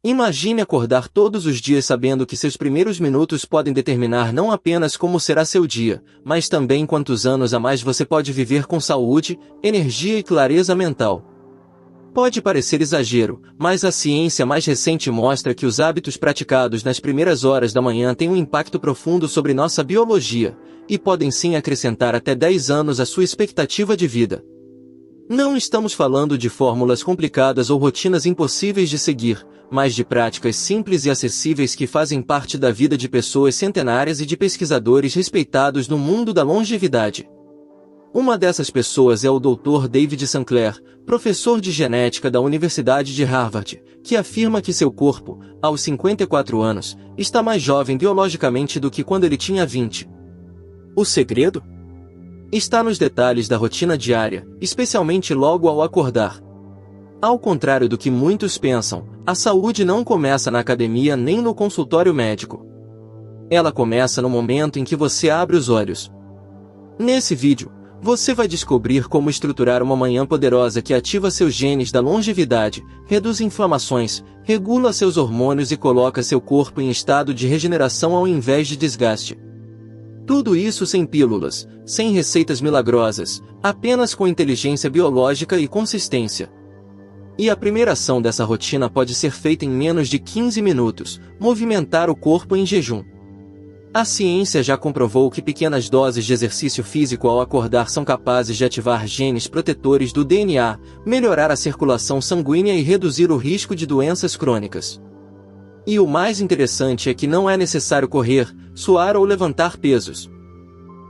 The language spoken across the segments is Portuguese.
Imagine acordar todos os dias sabendo que seus primeiros minutos podem determinar não apenas como será seu dia, mas também quantos anos a mais você pode viver com saúde, energia e clareza mental. Pode parecer exagero, mas a ciência mais recente mostra que os hábitos praticados nas primeiras horas da manhã têm um impacto profundo sobre nossa biologia, e podem sim acrescentar até 10 anos à sua expectativa de vida. Não estamos falando de fórmulas complicadas ou rotinas impossíveis de seguir, mas de práticas simples e acessíveis que fazem parte da vida de pessoas centenárias e de pesquisadores respeitados no mundo da longevidade. Uma dessas pessoas é o Dr. David Sinclair, professor de genética da Universidade de Harvard, que afirma que seu corpo, aos 54 anos, está mais jovem biologicamente do que quando ele tinha 20. O segredo? Está nos detalhes da rotina diária, especialmente logo ao acordar. Ao contrário do que muitos pensam, a saúde não começa na academia nem no consultório médico. Ela começa no momento em que você abre os olhos. Nesse vídeo, você vai descobrir como estruturar uma manhã poderosa que ativa seus genes da longevidade, reduz inflamações, regula seus hormônios e coloca seu corpo em estado de regeneração ao invés de desgaste. Tudo isso sem pílulas, sem receitas milagrosas, apenas com inteligência biológica e consistência. E a primeira ação dessa rotina pode ser feita em menos de 15 minutos, movimentar o corpo em jejum. A ciência já comprovou que pequenas doses de exercício físico ao acordar são capazes de ativar genes protetores do DNA, melhorar a circulação sanguínea e reduzir o risco de doenças crônicas. E o mais interessante é que não é necessário correr, suar ou levantar pesos.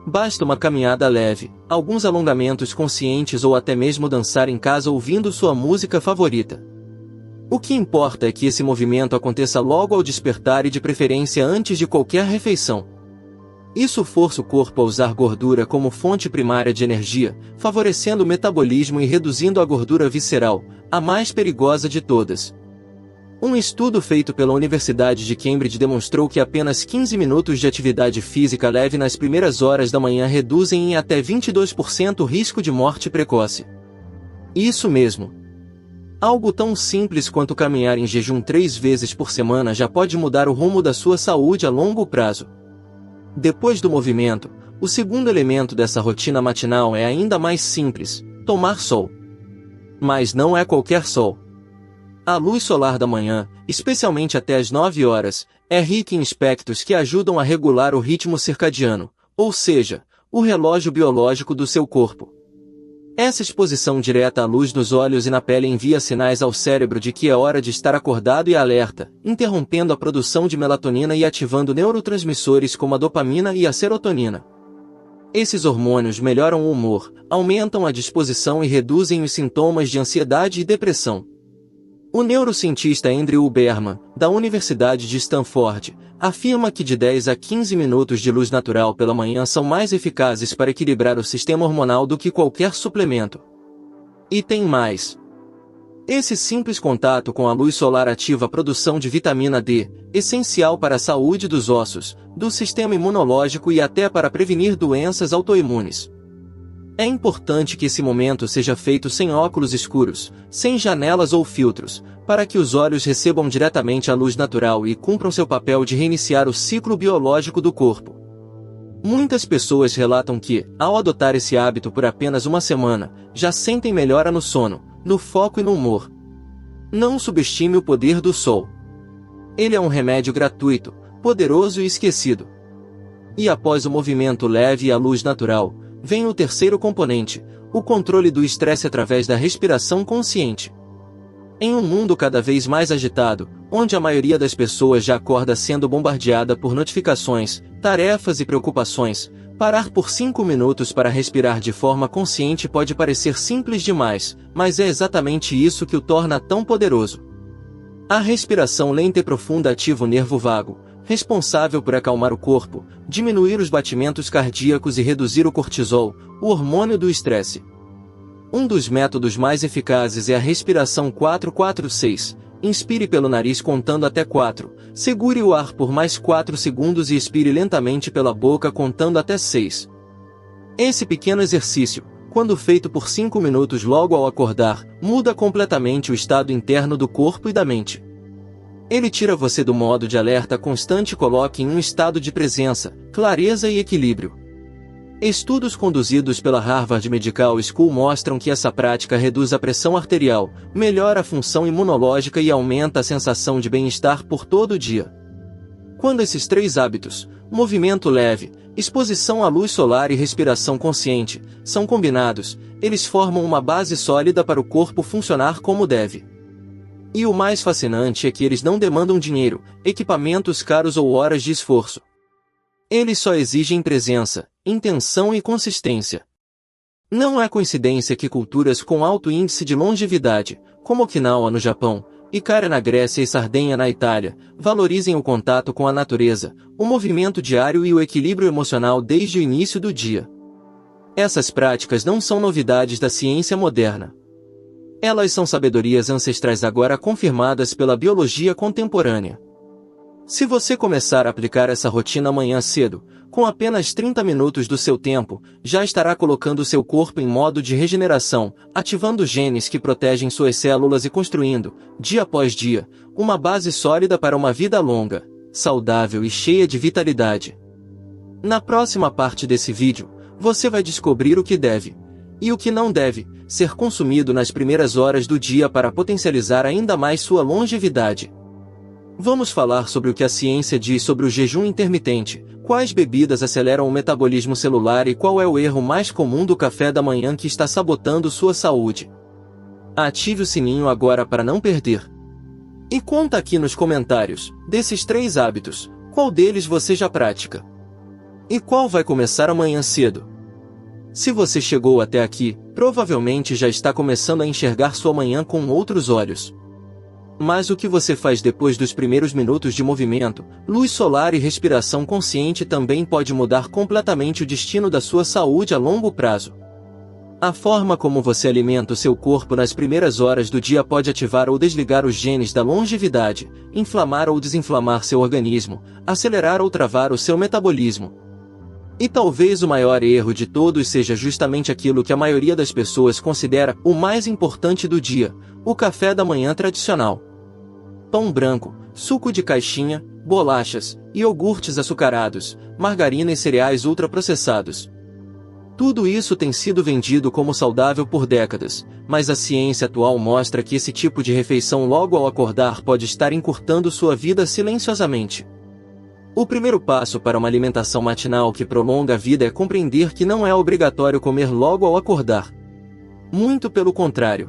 Basta uma caminhada leve, alguns alongamentos conscientes ou até mesmo dançar em casa ouvindo sua música favorita. O que importa é que esse movimento aconteça logo ao despertar e de preferência antes de qualquer refeição. Isso força o corpo a usar gordura como fonte primária de energia, favorecendo o metabolismo e reduzindo a gordura visceral, a mais perigosa de todas. Um estudo feito pela Universidade de Cambridge demonstrou que apenas 15 minutos de atividade física leve nas primeiras horas da manhã reduzem em até 22% o risco de morte precoce. Isso mesmo. Algo tão simples quanto caminhar em jejum 3 vezes por semana já pode mudar o rumo da sua saúde a longo prazo. Depois do movimento, o segundo elemento dessa rotina matinal é ainda mais simples: tomar sol. Mas não é qualquer sol. A luz solar da manhã, especialmente até as 9 horas, é rica em espectros que ajudam a regular o ritmo circadiano, ou seja, o relógio biológico do seu corpo. Essa exposição direta à luz nos olhos e na pele envia sinais ao cérebro de que é hora de estar acordado e alerta, interrompendo a produção de melatonina e ativando neurotransmissores como a dopamina e a serotonina. Esses hormônios melhoram o humor, aumentam a disposição e reduzem os sintomas de ansiedade e depressão. O neurocientista Andrew Huberman, da Universidade de Stanford, afirma que de 10 a 15 minutos de luz natural pela manhã são mais eficazes para equilibrar o sistema hormonal do que qualquer suplemento. E tem mais. Esse simples contato com a luz solar ativa a produção de vitamina D, essencial para a saúde dos ossos, do sistema imunológico e até para prevenir doenças autoimunes. É importante que esse momento seja feito sem óculos escuros, sem janelas ou filtros, para que os olhos recebam diretamente a luz natural e cumpram seu papel de reiniciar o ciclo biológico do corpo. Muitas pessoas relatam que, ao adotar esse hábito por apenas uma semana, já sentem melhora no sono, no foco e no humor. Não subestime o poder do sol. Ele é um remédio gratuito, poderoso e esquecido. E após o movimento leve e a luz natural, vem o terceiro componente, o controle do estresse através da respiração consciente. Em um mundo cada vez mais agitado, onde a maioria das pessoas já acorda sendo bombardeada por notificações, tarefas e preocupações, parar por 5 minutos para respirar de forma consciente pode parecer simples demais, mas é exatamente isso que o torna tão poderoso. A respiração lenta e profunda ativa o nervo vago, responsável por acalmar o corpo, diminuir os batimentos cardíacos e reduzir o cortisol, o hormônio do estresse. Um dos métodos mais eficazes é a respiração 4-4-6. Inspire pelo nariz contando até 4, segure o ar por mais 4 segundos e expire lentamente pela boca contando até 6. Esse pequeno exercício, quando feito por 5 minutos logo ao acordar, muda completamente o estado interno do corpo e da mente. Ele tira você do modo de alerta constante e coloca em um estado de presença, clareza e equilíbrio. Estudos conduzidos pela Harvard Medical School mostram que essa prática reduz a pressão arterial, melhora a função imunológica e aumenta a sensação de bem-estar por todo o dia. Quando esses três hábitos, movimento leve, exposição à luz solar e respiração consciente, são combinados, eles formam uma base sólida para o corpo funcionar como deve. E o mais fascinante é que eles não demandam dinheiro, equipamentos caros ou horas de esforço. Eles só exigem presença, intenção e consistência. Não é coincidência que culturas com alto índice de longevidade, como Okinawa no Japão, Ikara na Grécia e Sardenha na Itália, valorizem o contato com a natureza, o movimento diário e o equilíbrio emocional desde o início do dia. Essas práticas não são novidades da ciência moderna. Elas são sabedorias ancestrais agora confirmadas pela biologia contemporânea. Se você começar a aplicar essa rotina amanhã cedo, com apenas 30 minutos do seu tempo, já estará colocando seu corpo em modo de regeneração, ativando genes que protegem suas células e construindo, dia após dia, uma base sólida para uma vida longa, saudável e cheia de vitalidade. Na próxima parte desse vídeo, você vai descobrir o que deve, e o que não deve, ser consumido nas primeiras horas do dia para potencializar ainda mais sua longevidade. Vamos falar sobre o que a ciência diz sobre o jejum intermitente, quais bebidas aceleram o metabolismo celular e qual é o erro mais comum do café da manhã que está sabotando sua saúde. Ative o sininho agora para não perder. E conta aqui nos comentários, desses três hábitos, qual deles você já pratica? E qual vai começar amanhã cedo? Se você chegou até aqui, provavelmente já está começando a enxergar sua manhã com outros olhos. Mas o que você faz depois dos primeiros minutos de movimento, luz solar e respiração consciente também pode mudar completamente o destino da sua saúde a longo prazo. A forma como você alimenta o seu corpo nas primeiras horas do dia pode ativar ou desligar os genes da longevidade, inflamar ou desinflamar seu organismo, acelerar ou travar o seu metabolismo. E talvez o maior erro de todos seja justamente aquilo que a maioria das pessoas considera o mais importante do dia, o café da manhã tradicional. Pão branco, suco de caixinha, bolachas, iogurtes açucarados, margarina e cereais ultraprocessados. Tudo isso tem sido vendido como saudável por décadas, mas a ciência atual mostra que esse tipo de refeição logo ao acordar pode estar encurtando sua vida silenciosamente. O primeiro passo para uma alimentação matinal que prolonga a vida é compreender que não é obrigatório comer logo ao acordar. Muito pelo contrário.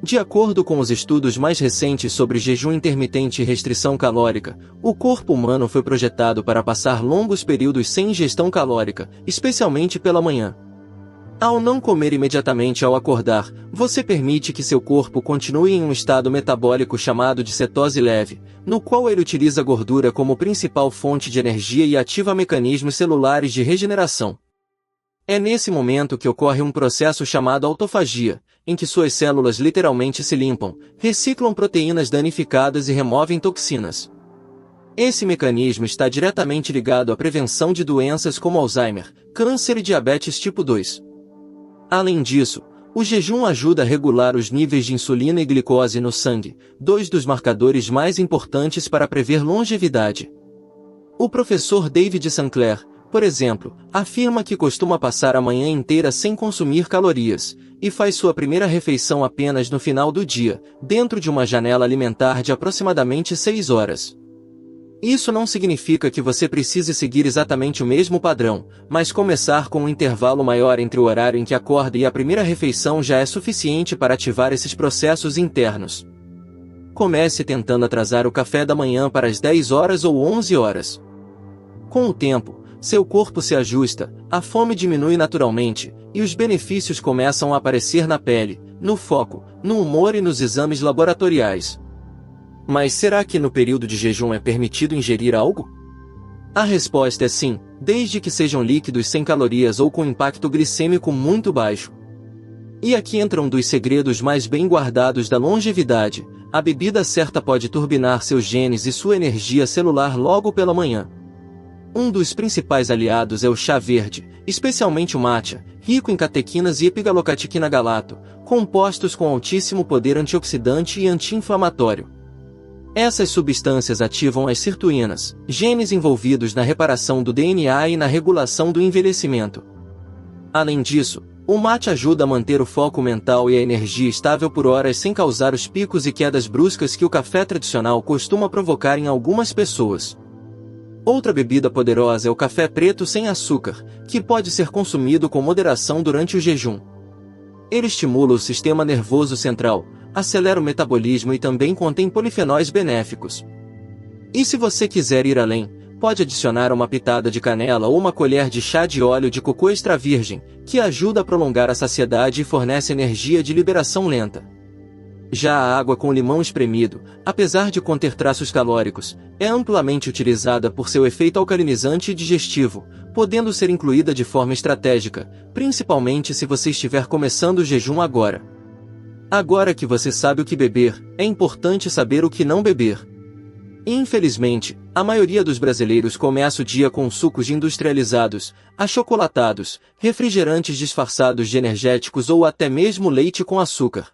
De acordo com os estudos mais recentes sobre jejum intermitente e restrição calórica, o corpo humano foi projetado para passar longos períodos sem ingestão calórica, especialmente pela manhã. Ao não comer imediatamente ao acordar, você permite que seu corpo continue em um estado metabólico chamado de cetose leve, no qual ele utiliza gordura como principal fonte de energia e ativa mecanismos celulares de regeneração. É nesse momento que ocorre um processo chamado autofagia, em que suas células literalmente se limpam, reciclam proteínas danificadas e removem toxinas. Esse mecanismo está diretamente ligado à prevenção de doenças como Alzheimer, câncer e diabetes tipo 2. Além disso, o jejum ajuda a regular os níveis de insulina e glicose no sangue, dois dos marcadores mais importantes para prever longevidade. O professor David Sinclair, por exemplo, afirma que costuma passar a manhã inteira sem consumir calorias, e faz sua primeira refeição apenas no final do dia, dentro de uma janela alimentar de aproximadamente 6 horas. Isso não significa que você precise seguir exatamente o mesmo padrão, mas começar com um intervalo maior entre o horário em que acorda e a primeira refeição já é suficiente para ativar esses processos internos. Comece tentando atrasar o café da manhã para as 10 horas ou 11 horas. Com o tempo, seu corpo se ajusta, a fome diminui naturalmente, e os benefícios começam a aparecer na pele, no foco, no humor e nos exames laboratoriais. Mas será que no período de jejum é permitido ingerir algo? A resposta é sim, desde que sejam líquidos sem calorias ou com impacto glicêmico muito baixo. E aqui entra um dos segredos mais bem guardados da longevidade: a bebida certa pode turbinar seus genes e sua energia celular logo pela manhã. Um dos principais aliados é o chá verde, especialmente o matcha, rico em catequinas e epigalocatequina galato, compostos com altíssimo poder antioxidante e anti-inflamatório. Essas substâncias ativam as sirtuínas, genes envolvidos na reparação do DNA e na regulação do envelhecimento. Além disso, o mate ajuda a manter o foco mental e a energia estável por horas sem causar os picos e quedas bruscas que o café tradicional costuma provocar em algumas pessoas. Outra bebida poderosa é o café preto sem açúcar, que pode ser consumido com moderação durante o jejum. Ele estimula o sistema nervoso central, acelera o metabolismo e também contém polifenóis benéficos. E se você quiser ir além, pode adicionar uma pitada de canela ou uma colher de chá de óleo de cocô extra virgem, que ajuda a prolongar a saciedade e fornece energia de liberação lenta. Já a água com limão espremido, apesar de conter traços calóricos, é amplamente utilizada por seu efeito alcalinizante e digestivo, podendo ser incluída de forma estratégica, principalmente se você estiver começando o jejum agora. Agora que você sabe o que beber, é importante saber o que não beber. Infelizmente, a maioria dos brasileiros começa o dia com sucos industrializados, achocolatados, refrigerantes disfarçados de energéticos ou até mesmo leite com açúcar.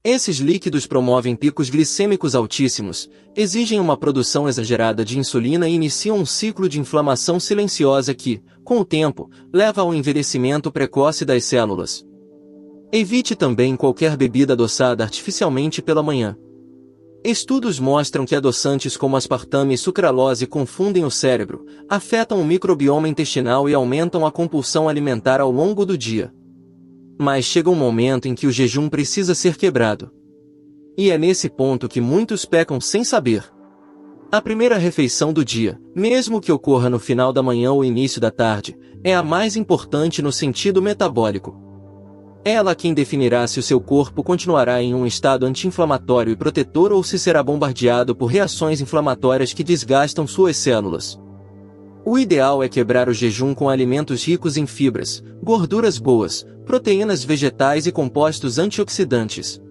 Esses líquidos promovem picos glicêmicos altíssimos, exigem uma produção exagerada de insulina e iniciam um ciclo de inflamação silenciosa que, com o tempo, leva ao envelhecimento precoce das células. Evite também qualquer bebida adoçada artificialmente pela manhã. Estudos mostram que adoçantes como aspartame e sucralose confundem o cérebro, afetam o microbioma intestinal e aumentam a compulsão alimentar ao longo do dia. Mas chega um momento em que o jejum precisa ser quebrado. E é nesse ponto que muitos pecam sem saber. A primeira refeição do dia, mesmo que ocorra no final da manhã ou início da tarde, é a mais importante no sentido metabólico. É ela quem definirá se o seu corpo continuará em um estado anti-inflamatório e protetor ou se será bombardeado por reações inflamatórias que desgastam suas células. O ideal é quebrar o jejum com alimentos ricos em fibras, gorduras boas, proteínas vegetais e compostos antioxidantes.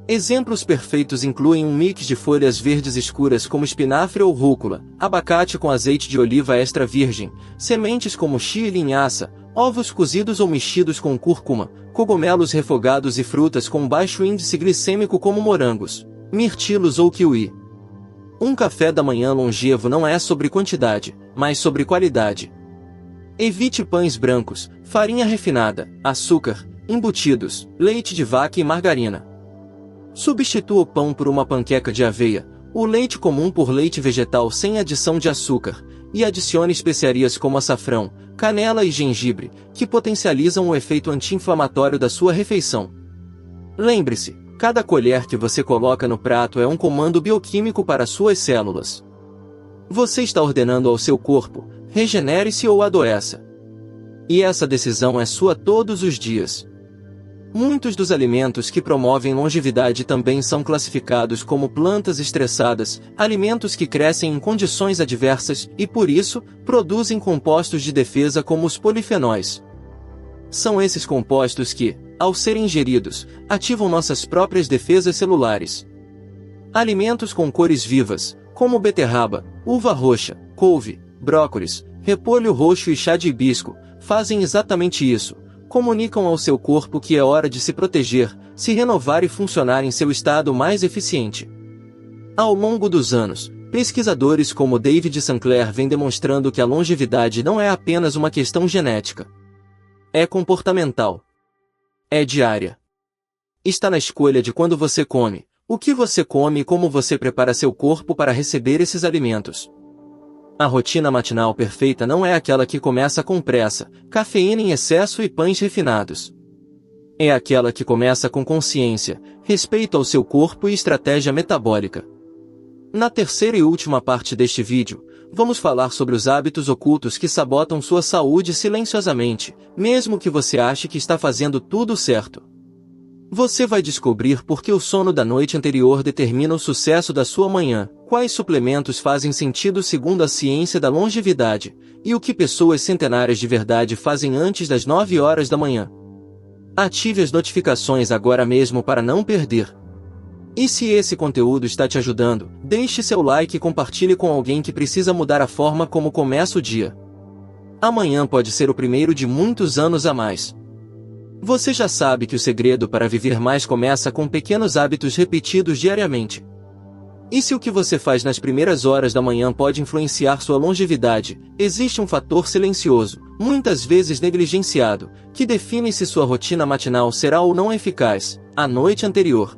Exemplos perfeitos incluem um mix de folhas verdes escuras como espinafre ou rúcula, abacate com azeite de oliva extra virgem, sementes como chia e linhaça, ovos cozidos ou mexidos com cúrcuma, cogumelos refogados e frutas com baixo índice glicêmico como morangos, mirtilos ou kiwi. Um café da manhã longevo não é sobre quantidade, mas sobre qualidade. Evite pães brancos, farinha refinada, açúcar, embutidos, leite de vaca e margarina. Substitua o pão por uma panqueca de aveia, o leite comum por leite vegetal sem adição de açúcar, e adicione especiarias como açafrão, canela e gengibre, que potencializam o efeito anti-inflamatório da sua refeição. Lembre-se, cada colher que você coloca no prato é um comando bioquímico para suas células. Você está ordenando ao seu corpo, regenere-se ou adoeça. E essa decisão é sua todos os dias. Muitos dos alimentos que promovem longevidade também são classificados como plantas estressadas, alimentos que crescem em condições adversas e, por isso, produzem compostos de defesa como os polifenóis. São esses compostos que, ao serem ingeridos, ativam nossas próprias defesas celulares. Alimentos com cores vivas, como beterraba, uva roxa, couve, brócolis, repolho roxo e chá de hibisco, fazem exatamente isso. Comunicam ao seu corpo que é hora de se proteger, se renovar e funcionar em seu estado mais eficiente. Ao longo dos anos, pesquisadores como David Sinclair vêm demonstrando que a longevidade não é apenas uma questão genética. É comportamental. É diária. Está na escolha de quando você come, o que você come e como você prepara seu corpo para receber esses alimentos. A rotina matinal perfeita não é aquela que começa com pressa, cafeína em excesso e pães refinados. É aquela que começa com consciência, respeito ao seu corpo e estratégia metabólica. Na terceira e última parte deste vídeo, vamos falar sobre os hábitos ocultos que sabotam sua saúde silenciosamente, mesmo que você ache que está fazendo tudo certo. Você vai descobrir por que o sono da noite anterior determina o sucesso da sua manhã, quais suplementos fazem sentido segundo a ciência da longevidade, e o que pessoas centenárias de verdade fazem antes das 9 horas da manhã. Ative as notificações agora mesmo para não perder. E se esse conteúdo está te ajudando, deixe seu like e compartilhe com alguém que precisa mudar a forma como começa o dia. Amanhã pode ser o primeiro de muitos anos a mais. Você já sabe que o segredo para viver mais começa com pequenos hábitos repetidos diariamente. E se o que você faz nas primeiras horas da manhã pode influenciar sua longevidade, existe um fator silencioso, muitas vezes negligenciado, que define se sua rotina matinal será ou não eficaz, a noite anterior.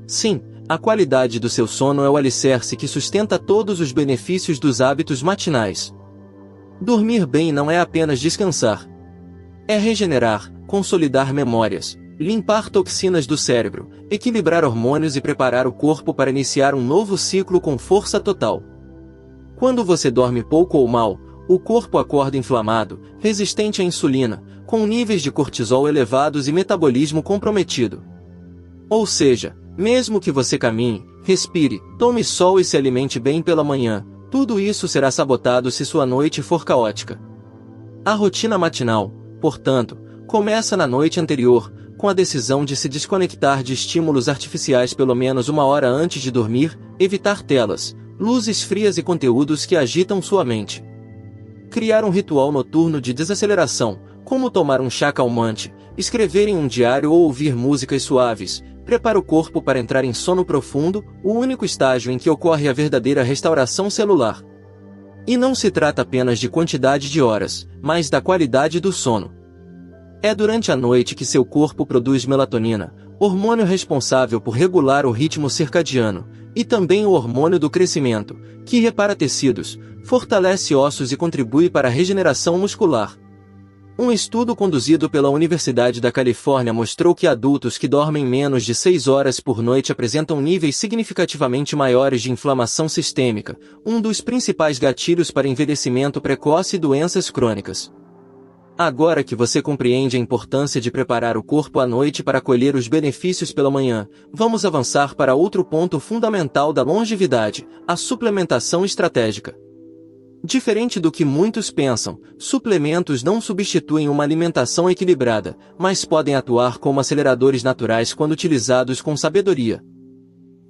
Sim, a qualidade do seu sono é o alicerce que sustenta todos os benefícios dos hábitos matinais. Dormir bem não é apenas descansar. É regenerar, consolidar memórias, limpar toxinas do cérebro, equilibrar hormônios e preparar o corpo para iniciar um novo ciclo com força total. Quando você dorme pouco ou mal, o corpo acorda inflamado, resistente à insulina, com níveis de cortisol elevados e metabolismo comprometido. Ou seja, mesmo que você caminhe, respire, tome sol e se alimente bem pela manhã, tudo isso será sabotado se sua noite for caótica. A rotina matinal, portanto, começa na noite anterior, com a decisão de se desconectar de estímulos artificiais pelo menos uma hora antes de dormir, evitar telas, luzes frias e conteúdos que agitam sua mente. Criar um ritual noturno de desaceleração, como tomar um chá calmante, escrever em um diário ou ouvir músicas suaves, prepara o corpo para entrar em sono profundo, o único estágio em que ocorre a verdadeira restauração celular. E não se trata apenas de quantidade de horas, mas da qualidade do sono. É durante a noite que seu corpo produz melatonina, hormônio responsável por regular o ritmo circadiano, e também o hormônio do crescimento, que repara tecidos, fortalece ossos e contribui para a regeneração muscular. Um estudo conduzido pela Universidade da Califórnia mostrou que adultos que dormem menos de 6 horas por noite apresentam níveis significativamente maiores de inflamação sistêmica, um dos principais gatilhos para envelhecimento precoce e doenças crônicas. Agora que você compreende a importância de preparar o corpo à noite para colher os benefícios pela manhã, vamos avançar para outro ponto fundamental da longevidade, a suplementação estratégica. Diferente do que muitos pensam, suplementos não substituem uma alimentação equilibrada, mas podem atuar como aceleradores naturais quando utilizados com sabedoria.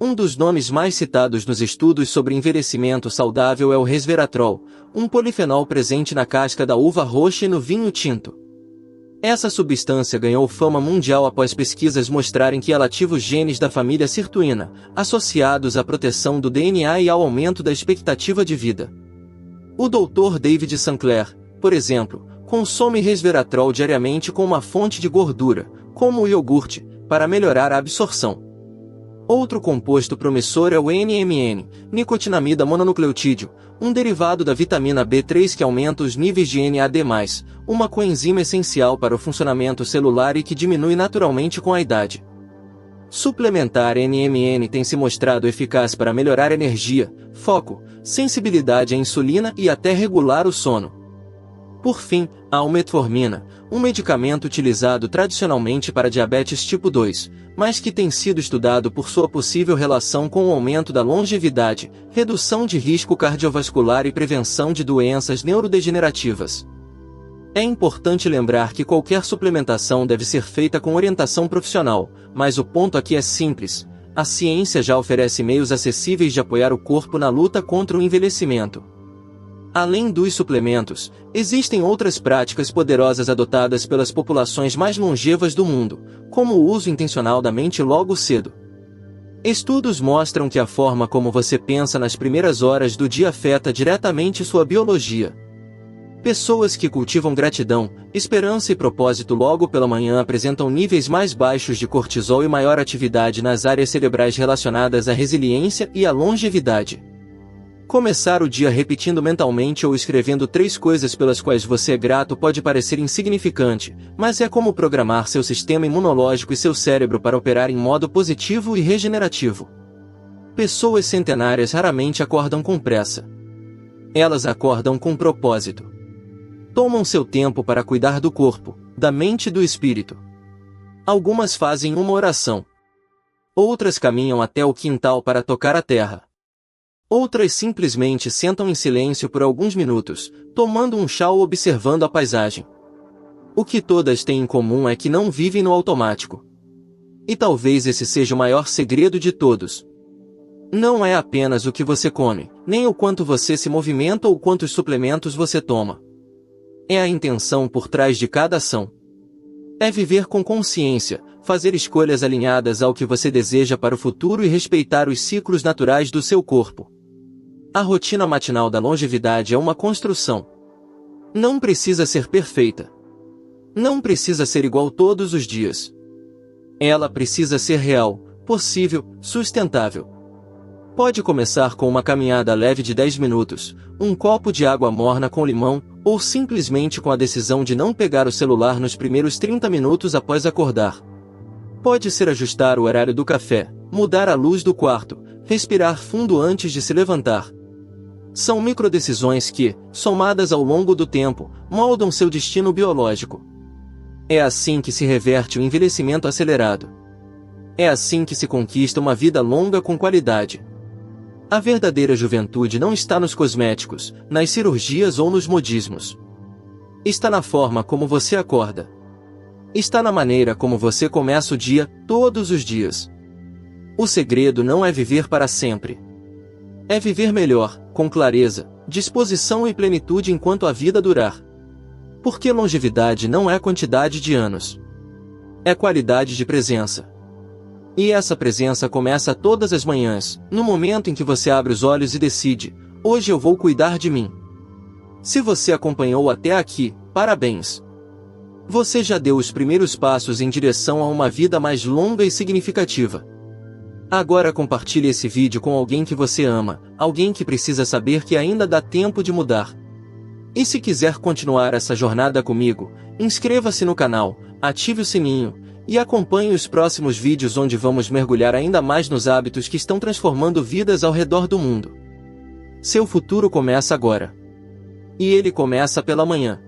Um dos nomes mais citados nos estudos sobre envelhecimento saudável é o resveratrol, um polifenol presente na casca da uva roxa e no vinho tinto. Essa substância ganhou fama mundial após pesquisas mostrarem que ela ativa os genes da família sirtuína, associados à proteção do DNA e ao aumento da expectativa de vida. O Dr. David Sinclair, por exemplo, consome resveratrol diariamente com uma fonte de gordura, como o iogurte, para melhorar a absorção. Outro composto promissor é o NMN, nicotinamida mononucleotídeo, um derivado da vitamina B3 que aumenta os níveis de NAD+, uma coenzima essencial para o funcionamento celular e que diminui naturalmente com a idade. Suplementar NMN tem se mostrado eficaz para melhorar energia, foco, sensibilidade à insulina e até regular o sono. Por fim, há o metformina, um medicamento utilizado tradicionalmente para diabetes tipo 2, mas que tem sido estudado por sua possível relação com o aumento da longevidade, redução de risco cardiovascular e prevenção de doenças neurodegenerativas. É importante lembrar que qualquer suplementação deve ser feita com orientação profissional, mas o ponto aqui é simples: a ciência já oferece meios acessíveis de apoiar o corpo na luta contra o envelhecimento. Além dos suplementos, existem outras práticas poderosas adotadas pelas populações mais longevas do mundo, como o uso intencional da mente logo cedo. Estudos mostram que a forma como você pensa nas primeiras horas do dia afeta diretamente sua biologia. Pessoas que cultivam gratidão, esperança e propósito logo pela manhã apresentam níveis mais baixos de cortisol e maior atividade nas áreas cerebrais relacionadas à resiliência e à longevidade. Começar o dia repetindo mentalmente ou escrevendo 3 coisas pelas quais você é grato pode parecer insignificante, mas é como programar seu sistema imunológico e seu cérebro para operar em modo positivo e regenerativo. Pessoas centenárias raramente acordam com pressa. Elas acordam com propósito. Tomam seu tempo para cuidar do corpo, da mente e do espírito. Algumas fazem uma oração. Outras caminham até o quintal para tocar a terra. Outras simplesmente sentam em silêncio por alguns minutos, tomando um chá ou observando a paisagem. O que todas têm em comum é que não vivem no automático. E talvez esse seja o maior segredo de todos. Não é apenas o que você come, nem o quanto você se movimenta ou quantos suplementos você toma. É a intenção por trás de cada ação. É viver com consciência, fazer escolhas alinhadas ao que você deseja para o futuro e respeitar os ciclos naturais do seu corpo. A rotina matinal da longevidade é uma construção. Não precisa ser perfeita. Não precisa ser igual todos os dias. Ela precisa ser real, possível, sustentável. Pode começar com uma caminhada leve de 10 minutos, um copo de água morna com limão, ou simplesmente com a decisão de não pegar o celular nos primeiros 30 minutos após acordar. Pode ser ajustar o horário do café, mudar a luz do quarto, respirar fundo antes de se levantar. São microdecisões que, somadas ao longo do tempo, moldam seu destino biológico. É assim que se reverte o envelhecimento acelerado. É assim que se conquista uma vida longa com qualidade. A verdadeira juventude não está nos cosméticos, nas cirurgias ou nos modismos. Está na forma como você acorda. Está na maneira como você começa o dia, todos os dias. O segredo não é viver para sempre. É viver melhor, com clareza, disposição e plenitude enquanto a vida durar. Porque longevidade não é quantidade de anos. É qualidade de presença. E essa presença começa todas as manhãs, no momento em que você abre os olhos e decide: hoje eu vou cuidar de mim. Se você acompanhou até aqui, parabéns! Você já deu os primeiros passos em direção a uma vida mais longa e significativa. Agora compartilhe esse vídeo com alguém que você ama, alguém que precisa saber que ainda dá tempo de mudar. E se quiser continuar essa jornada comigo, inscreva-se no canal, ative o sininho, e acompanhe os próximos vídeos onde vamos mergulhar ainda mais nos hábitos que estão transformando vidas ao redor do mundo. Seu futuro começa agora. E ele começa pela manhã.